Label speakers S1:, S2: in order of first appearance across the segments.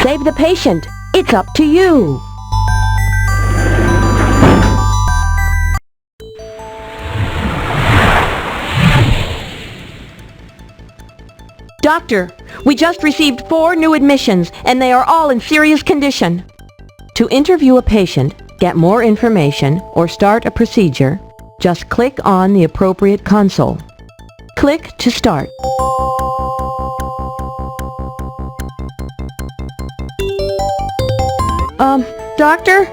S1: save the patient. It's up to you. Doctor, we just received 4 new admissions, and they are all in serious condition. To interview a patient, get more information, or start a procedure, just click on the appropriate console. Click to start. Doctor,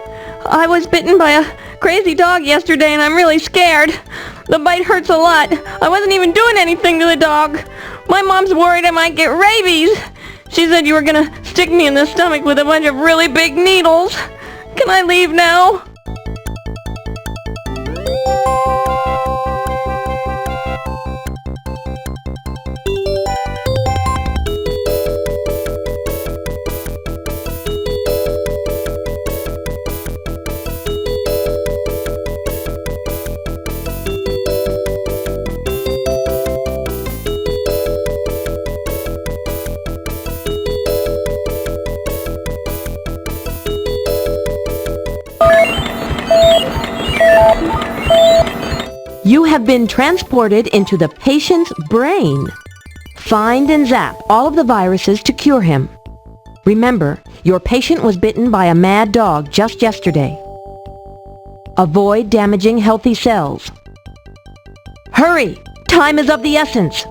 S1: I was bitten by a crazy dog yesterday and I'm really scared. The bite hurts a lot. I wasn't even doing anything to the dog. My mom's worried I might get rabies. She said you were gonna stick me in the stomach with a bunch of really big needles. Can I leave now? You have been transported into the patient's brain. Find and zap all of the viruses to cure him. Remember, your patient was bitten by a mad dog just yesterday. Avoid damaging healthy cells. Hurry! Time is of the essence.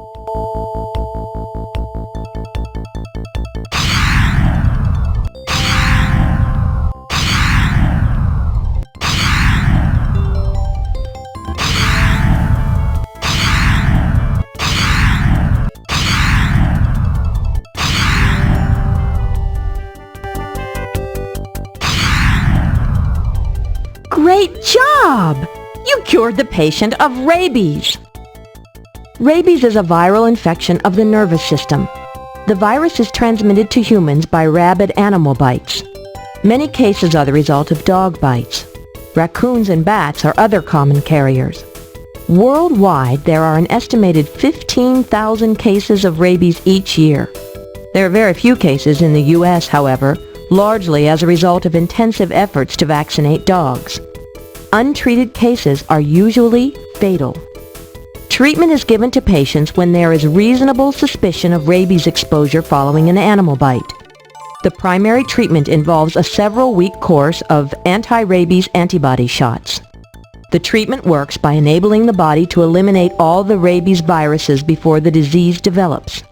S1: Great job! You cured the patient of rabies. Rabies is a viral infection of the nervous system. The virus is transmitted to humans by rabid animal bites. Many cases are the result of dog bites. Raccoons and bats are other common carriers. Worldwide, there are an estimated 15,000 cases of rabies each year. There are very few cases in the U.S., however, largely as a result of intensive efforts to vaccinate dogs. Untreated cases are usually fatal. Treatment is given to patients when there is reasonable suspicion of rabies exposure following an animal bite. The primary treatment involves a several-week course of anti-rabies antibody shots. The treatment works by enabling the body to eliminate all the rabies viruses before the disease develops.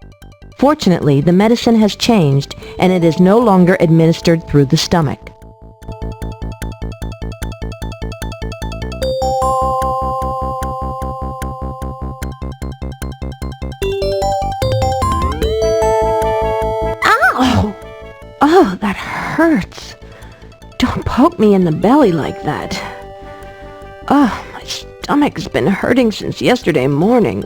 S1: Fortunately, the medicine has changed and it is no longer administered through the stomach. Ow! Oh, that hurts. Don't poke me in the belly like that. Oh, my stomach's been hurting since yesterday morning.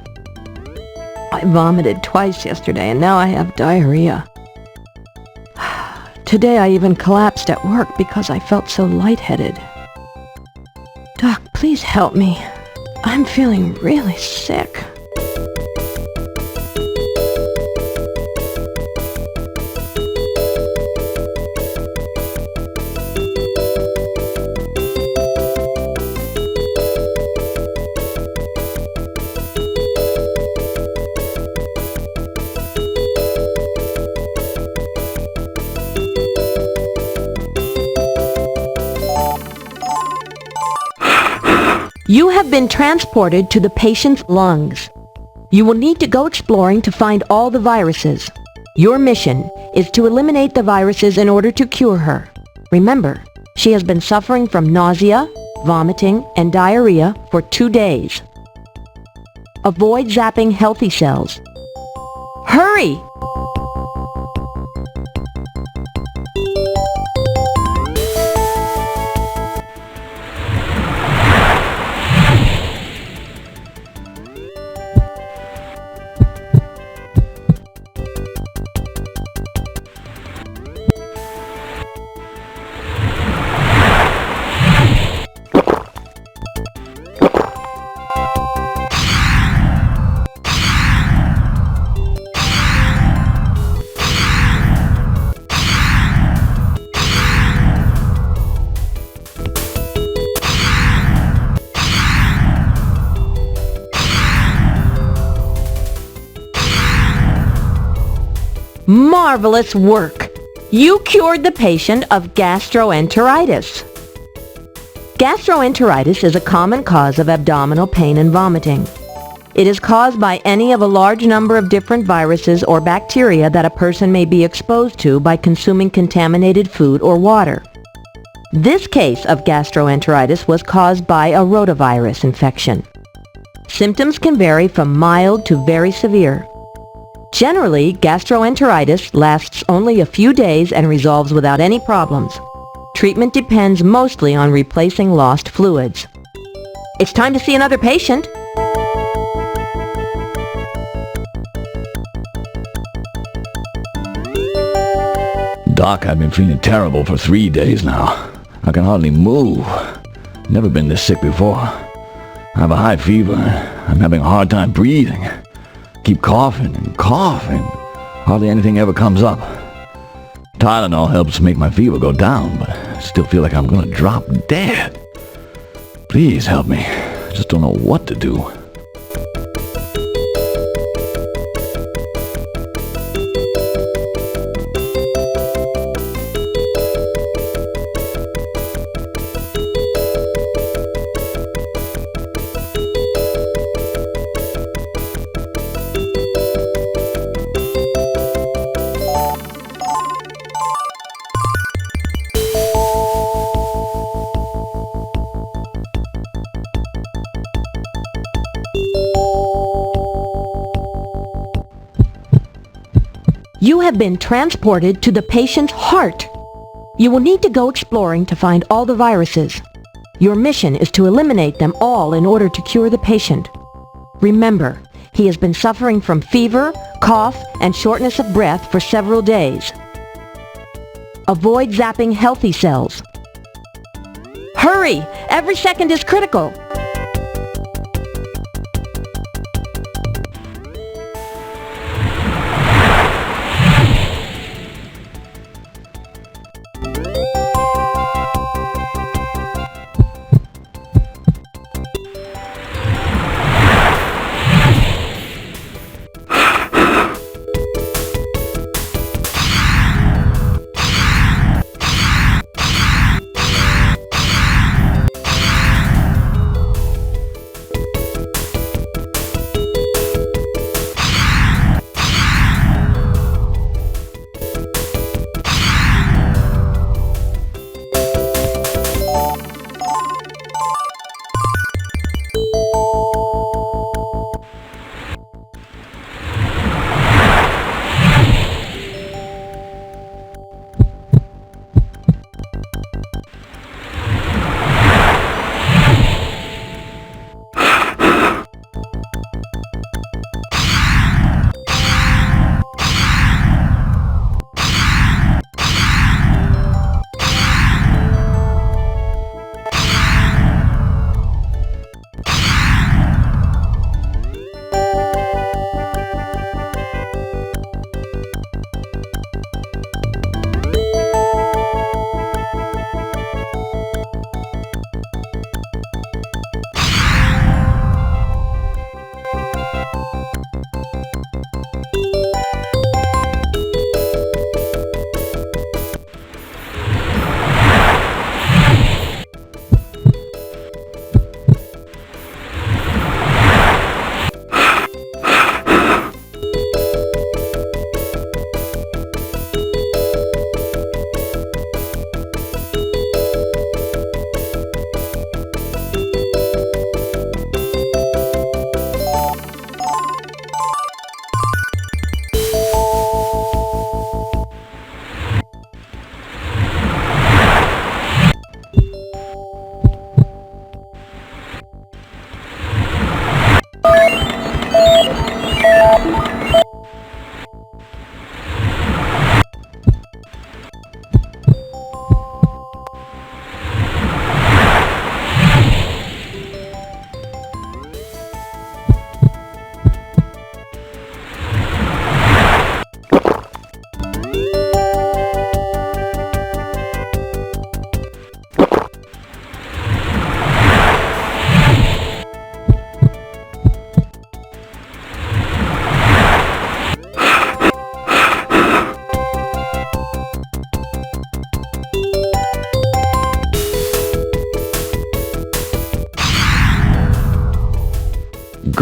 S1: I vomited twice yesterday and now I have diarrhea. Today I even collapsed at work because I felt so lightheaded. Doc, please help me. I'm feeling really sick. You have been transported to the patient's lungs. You will need to go exploring to find all the viruses. Your mission is to eliminate the viruses in order to cure her. Remember, she has been suffering from nausea, vomiting, and diarrhea for 2 days. Avoid zapping healthy cells. Hurry! Marvelous work! You cured the patient of gastroenteritis. Gastroenteritis is a common cause of abdominal pain and vomiting. It is caused by any of a large number of different viruses or bacteria that a person may be exposed to by consuming contaminated food or water. This case of gastroenteritis was caused by a rotavirus infection. Symptoms can vary from mild to very severe. Generally, gastroenteritis lasts only a few days and resolves without any problems. Treatment depends mostly on replacing lost fluids. It's time to see another patient.
S2: Doc, I've been feeling terrible for 3 days now. I can hardly move. Never been this sick before. I have a high fever. I'm having a hard time breathing. Keep coughing and coughing. Hardly anything ever comes up. Tylenol helps make my fever go down, but I still feel like I'm gonna drop dead. Please help me. I just don't know what to do.
S1: You have been transported to the patient's heart. You will need to go exploring to find all the viruses. Your mission is to eliminate them all in order to cure the patient. Remember, he has been suffering from fever, cough, and shortness of breath for several days. Avoid zapping healthy cells. Hurry! Every second is critical.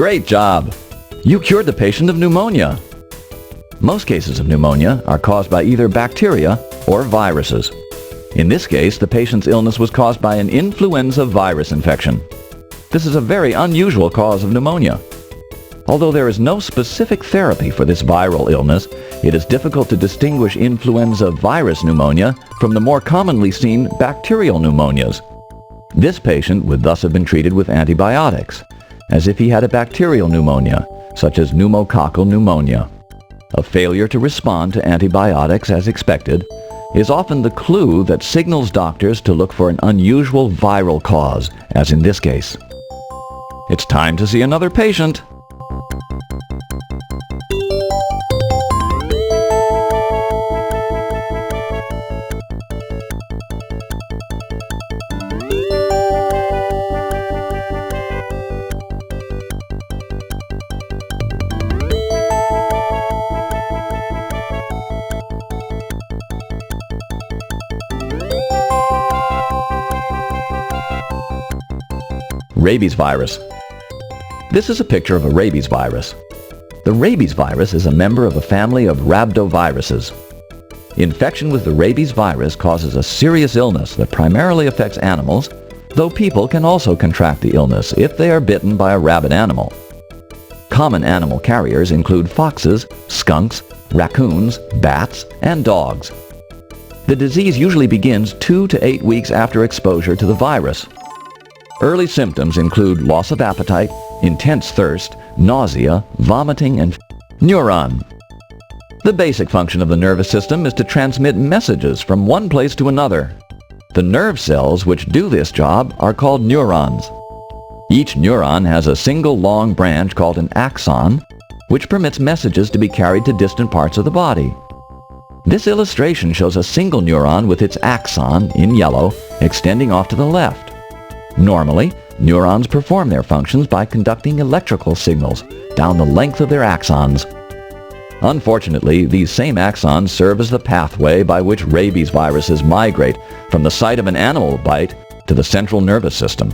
S2: Great job! You cured the patient of pneumonia. Most cases of pneumonia are caused by either bacteria or viruses. In this case, the patient's illness was caused by an influenza virus infection. This is a very unusual cause of pneumonia. Although there is no specific therapy for this viral illness, it is difficult to distinguish influenza virus pneumonia from the more commonly seen bacterial pneumonias. This patient would thus have been treated with antibiotics, as if he had a bacterial pneumonia, such as pneumococcal pneumonia. A failure to respond to antibiotics as expected is often the clue that signals doctors to look for an unusual viral cause, as in this case. It's time to see another patient. Rabies virus. This is a picture of a rabies virus. The rabies virus is a member of a family of rhabdoviruses. Infection with the rabies virus causes a serious illness that primarily affects animals, though people can also contract the illness if they are bitten by a rabid animal. Common animal carriers include foxes, skunks, raccoons, bats, and dogs. The disease usually begins 2 to 8 weeks after exposure to the virus. Early symptoms include loss of appetite, intense thirst, nausea, vomiting, and neuron. The basic function of the nervous system is to transmit messages from one place to another. The nerve cells which do this job are called neurons. Each neuron has a single long branch called an axon, which permits messages to be carried to distant parts of the body. This illustration shows a single neuron with its axon, in yellow, extending off to the left. Normally, neurons perform their functions by conducting electrical signals down the length of their axons. Unfortunately, these same axons serve as the pathway by which rabies viruses migrate from the site of an animal bite to the central nervous system.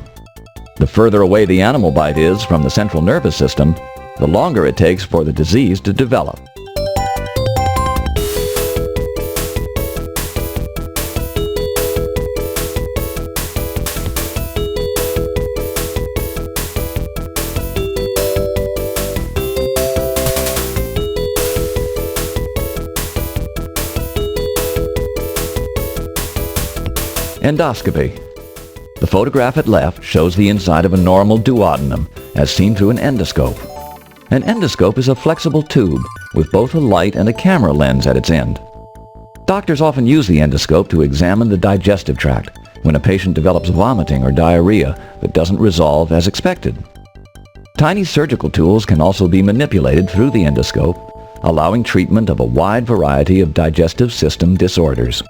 S2: The further away the animal bite is from the central nervous system, the longer it takes for the disease to develop. Endoscopy. The photograph at left shows the inside of a normal duodenum as seen through an endoscope. An endoscope is a flexible tube with both a light and a camera lens at its end. Doctors often use the endoscope to examine the digestive tract when a patient develops vomiting or diarrhea that doesn't resolve as expected. Tiny surgical tools can also be manipulated through the endoscope, allowing treatment of a wide variety of digestive system disorders.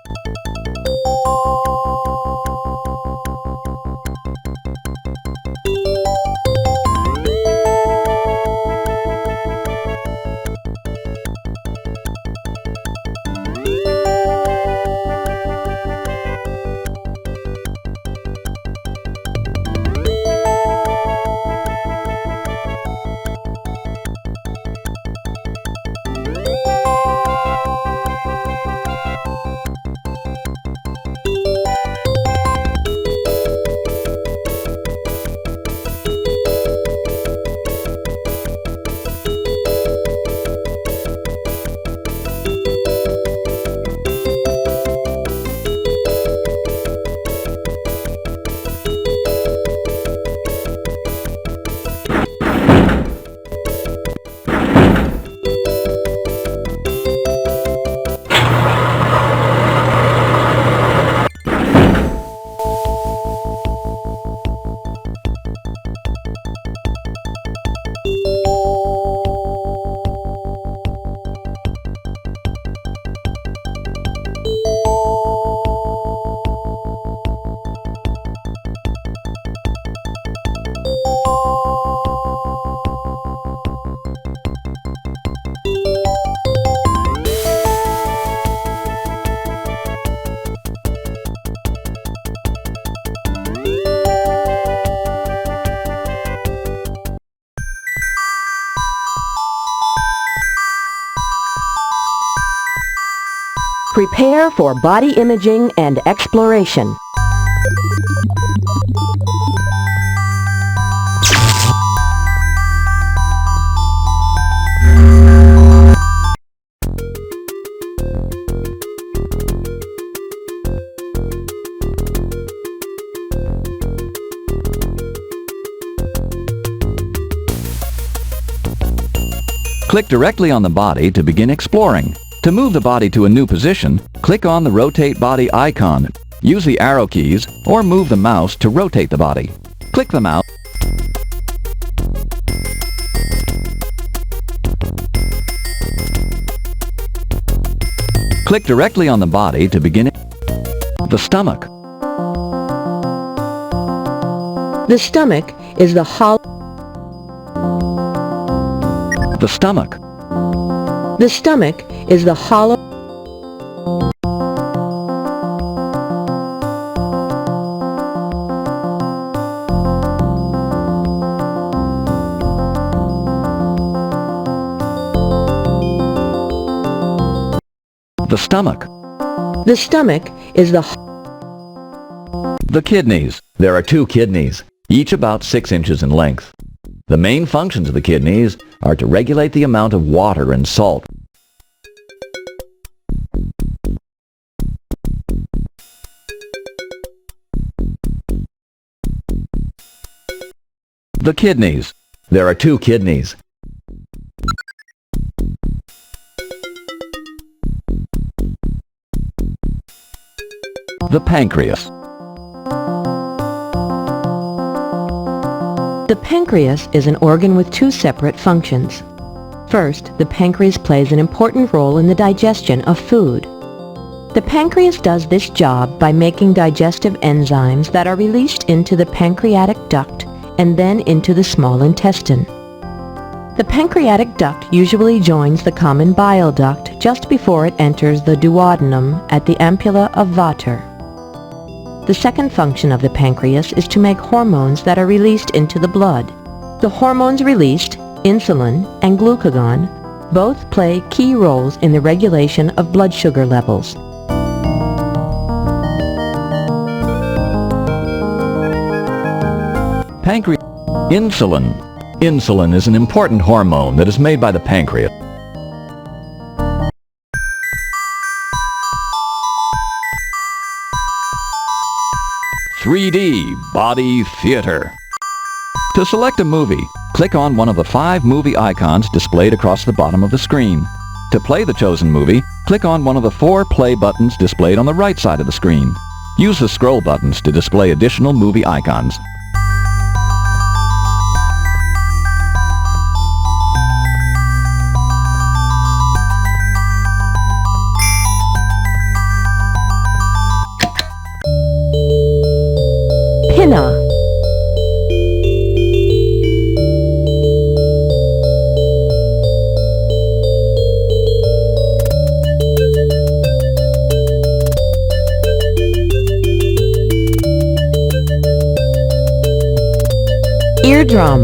S1: Prepare for body imaging and exploration.
S2: Click directly on the body to begin exploring. To move the body to a new position, click on the Rotate Body icon. Use the arrow keys or move the mouse to rotate the body. Click the mouse. Click directly on the body to begin the stomach.
S1: The stomach is the hollow.
S2: The stomach.
S1: The stomach is the hollow.
S2: The stomach.
S1: The stomach is the
S2: kidneys. There are 2 kidneys, each about 6 inches in length. The main functions of the kidneys are to regulate the amount of water and salt. The kidneys. There are 2 kidneys. The pancreas.
S1: The pancreas is an organ with 2 separate functions. First, the pancreas plays an important role in the digestion of food. The pancreas does this job by making digestive enzymes that are released into the pancreatic duct and then into the small intestine. The pancreatic duct usually joins the common bile duct just before it enters the duodenum at the ampulla of Vater. The second function of the pancreas is to make hormones that are released into the blood. The hormones released, insulin and glucagon, both play key roles in the regulation of blood sugar levels.
S2: Pancreas. Insulin. Insulin is an important hormone that is made by the pancreas. 3D Body Theater. To select a movie, click on one of the 5 movie icons displayed across the bottom of the screen. To play the chosen movie, click on one of the 4 play buttons displayed on the right side of the screen. Use the scroll buttons to display additional movie icons.
S1: Pinna. Eardrum.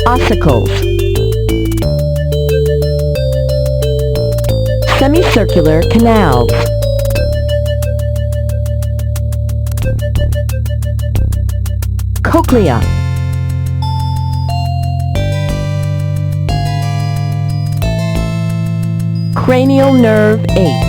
S1: Ossicles. Semicircular canals. Cochlea. Cranial nerve 8.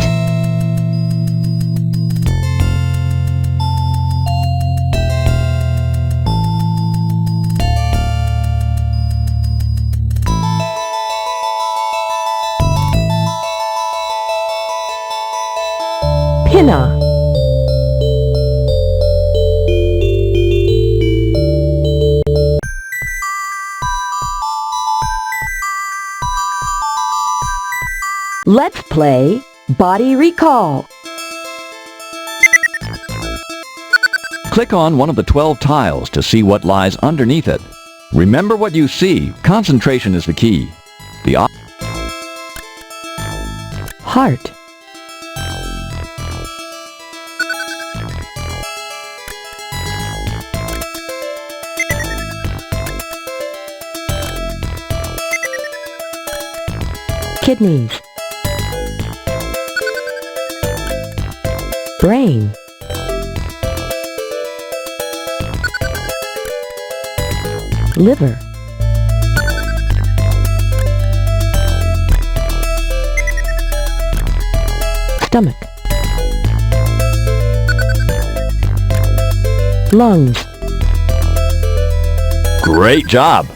S1: Pinna. Let's play Body Recall.
S2: Click on one of the 12 tiles to see what lies underneath it. Remember what you see. Concentration is the key. The
S1: Heart. Kidneys. Brain. Liver. Stomach. Lungs.
S2: Great job!